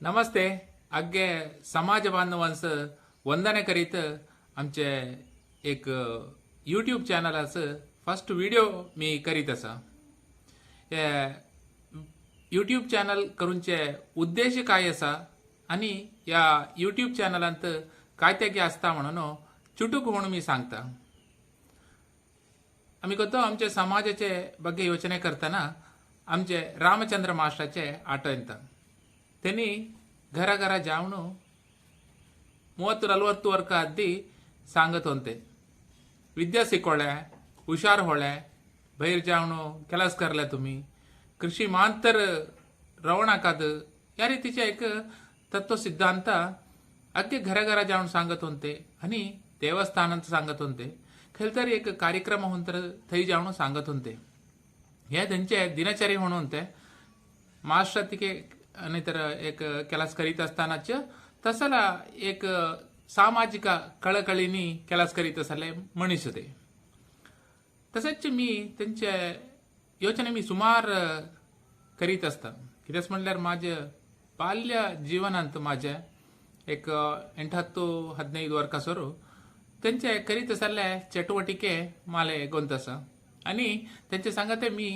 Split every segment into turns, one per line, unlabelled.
नमस्ते. अग्गे समाज बांधवांस वंदने करीत आमचे एक यूट्यूब चॅनलाचं फर्स्ट व्हिडिओ मी करीत असा. यूट्यूब चॅनल करूनचे उद्देश काय असा आणि या यूट्यूब चॅनलांत काय ते असता म्हणून चुटूक म्हणून मी सांगता. आम्ही करतो आमच्या समाजाचे ಬಗ್ಗೆ योचने करताना आमचे रामचंद्र मास्टरचे आठवण येता. त्यांनी घरा जाऊन 30-40 वर्ष आधी सांगत होते, विद्या शिकवल्या, हुशार होळ्या, बाहेर जाऊन ಕೆಲಸ करल्या तुम्ही, कृषी मांतर रवणाकाद या ರೀತಿचे एक तत्व सिद्धांत अगदी घरा जाऊन सांगत होते आणि देवस्थानात सांगत होते. खरं एक कार्यक्रम होऊन तर थई जाऊन सांगत होते. हे त्यांचे दिनचर्या म्हणून होते. मास्टर तिके नाहीतर एक ಕೆಲಸ करीत असतानाच तसला एक सामाजिक कळकळीनी ಕೆಲಸ करीत असले मनीस ते. तसेच मी त्यांचे योचने मी सुमार करीत असता. कितेच म्हणल्यार माझे बाल्य जीवनांत माझे एक 8-15 वर्षासरू त्यांचे करीत असले चटवटिके माले गोंतसा आणि त्यांचे सांगते मी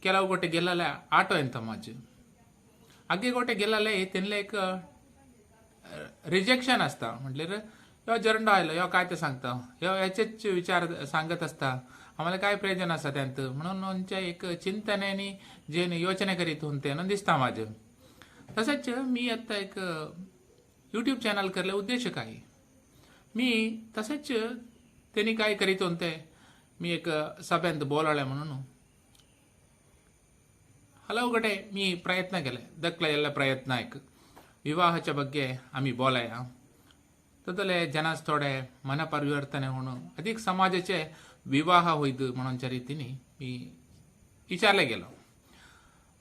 ಕೆಲವು गोटे गेलेल्या आठो ಎಂತ माझे अगे गोटे गेलेले त्यांना एक रिजेक्शन असता. म्हटल्यार ह्यो जरंडो आयलो, ह्यो काय ते सांगता, ह्यो ह्याचेच विचार सांगत असता, आम्हाला काय प्रयोजन असा त्यांत म्हणून एक चिंतनेनी जे योचने करीत होते ना दिसता माझे. तसेच मी आता एक यूट्यूब चॅनल करले उद्देश काय मी तसेच त्यांनी काय करीत होते. मी एक सभेंत बोलाळे म्हणून ಹಲವು ಗಡೆ मी ಪ್ರಯತ್ನ केले. दखला ಎಲ್ಲ प्रयत्न एक विवाहाच्या ಬಗ್ಗೆ आम्ही बोलाया. तदले जनास थोडे मन परिवर्तन होणं अधिक समाजाचे विवाह होईद म्हणूनच्या रीतीने मी विचारले गेलो.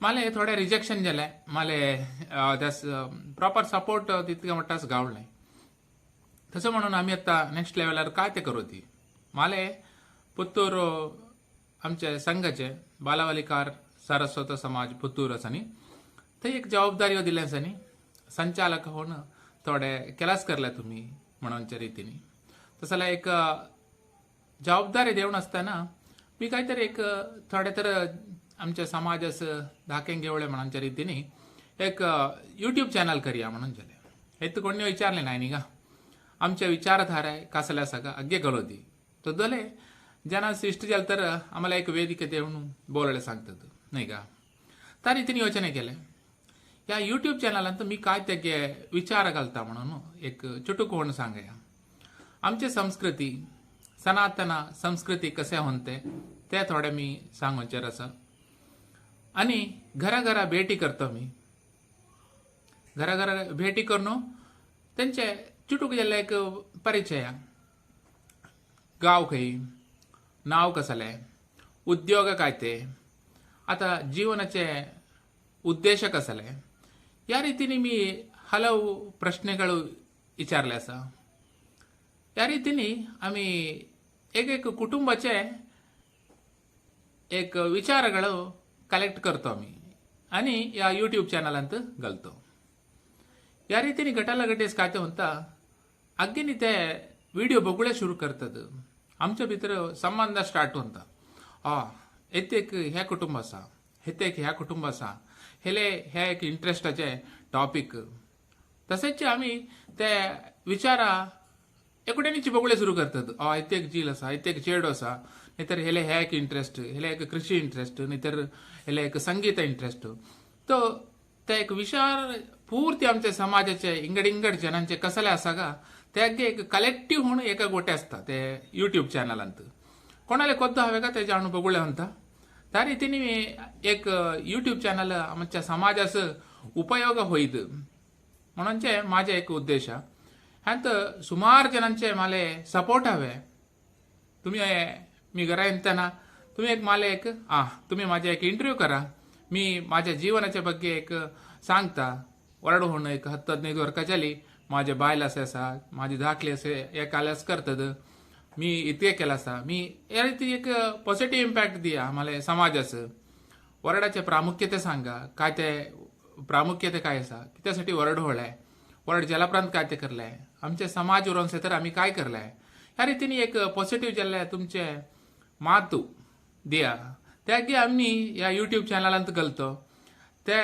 मला थोडे रिजेक्शन झाले. मला त्यास प्रॉपर सपोर्ट तितक्या मट्टाच गावलं नाही. तसं म्हणून आम्ही आता नेक्स्ट लेवलवर काय ते करू ती. मला पुत्तूर आमचे संघाचे बालवालिकार सारस्वत समाज पुत्तूर असनी ते एक जबाबदारी दिल्यासनी संचालक होणं थोडे ಕೆಲಸ करल्या तुम्ही म्हणूनच्या रीतीने. तसला एक जबाबदारी देऊन असताना मी काहीतरी एक थोडे तर आमच्या समाजास धाकेन घेवळे म्हणूनच्या रीतीने एक यूट्यूब चॅनल करूया म्हणून झाले. हे तर कोणी विचारले नाही का आमच्या विचारधारा कसल्या सगळं अग्गे कळवती. तो दले ज्यांना शिष्ट झालं तर आम्हाला एक वेदिके देऊन बोलायला सांगतात नाही का. त्या रीतीने योचने केले. या यूट्यूब चॅनलांत मी काय ते विचार घालता म्हणून एक चुटूक होऊन सांगूया. आमची संस्कृती सनातन संस्कृती कसे होते ते थोडे मी सांगूचे रस आणि घरा भेटी करतो. मी घरा भेटी करून त्यांचे चुटूक गेले एक परिचय, गाव खंय, नाव कसले, उद्योग काय ते, आता जीवनाचे उद्देश कसले या रीतीने मी हलವು प्रश्नಗಳು विचारले असा. या रीतीने आम्ही एक कुटुंबाचे एक विचारಗಳು कलेक्ट करतो आम्ही आणि या यूट्यूब चॅनलांत घालतो. या रीतीने गटाला गटेस काय ते म्हणता अगदी ते व्हिडिओ बघुळे सुरू करतात. आमच्या भितर संबंध स्टार्ट होता. एक ह्या कुटुंब असा, एक ह्या कुटुंब असा, हेले ह्या एक इंटरेस्टाचे टॉपिक. तसेच आम्ही ते विचारा एकुड्यानीची बघुळे सुरू करतात. एक झील असा, एक चेडो असा, नाहीतर हेले ह्या एक इंटरेस्ट, हेले एक कृषी इंटरेस्ट, नाहीतर हेले एक संगीत इंटरेस्ट. तो ते एक विचार पूर्ती आमच्या समाजाचे इंगड जनांचे कसले असा का ते अगदी एक कलेक्टिव्ह म्हणून एका गोटे असतात ते यूट्यूब चॅनलांत. कोणाला कोद्द हवे का ते जाणून बघुळे म्हणता. त्या रीतीने मी एक यूट्यूब चॅनल आमच्या समाजास उपयोग होईद म्हणूनचे माझे एक उद्देश. ह्यात सुमार जनांचे मला सपोर्ट हवे. तुम्ही मी घरा येताना तुम्ही एक मला एक तुम्ही माझे एक इंटरव्ह्यू करा. मी माझ्या जीवनाच्या ಬಗ್ಗೆ एक सांगता. वरड होणं एक 10-15 वर्ष झाली माझे बायल असे असा, माझी धाकली असे एक आल्यास करतात, मी इतके केला असा. मी या रीती एक पॉझिटिव्ह इम्पॅक्ट दिया आम्हाला समाजाचं. वरडाचे प्रामुख्यते सांगा, काय ते प्रामुख्यते काय आसा कित्यासाठी वर्ल्ड व्हडलाय वर्ल्ड जलप्रांत काय ते करलाय आमचे समाज उरोवंक तर आमी काय करलाय ह्या रितीन एक पॉझिटिव्ह जाल्ले तुमचे मातू दिया त्यागे आम्ही या यूट्यूब चॅनलांत घालतो ते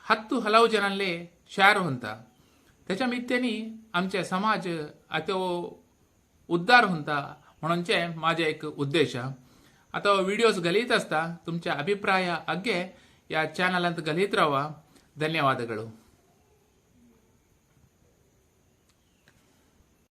हत्तू हलव जनांले शेअर होता त्याच्या मित्तेनी आमचे समाज आता उद्धार होता म्हणूनचे माझे एक उद्देश आता व्हिडिओज घालीत असता तुमचे अभिप्राय अग्गे या ಚಾನಲ್ ಅಂತ ಗಲಿತ್ ರಾವ ಧನ್ಯವಾದಗಳು.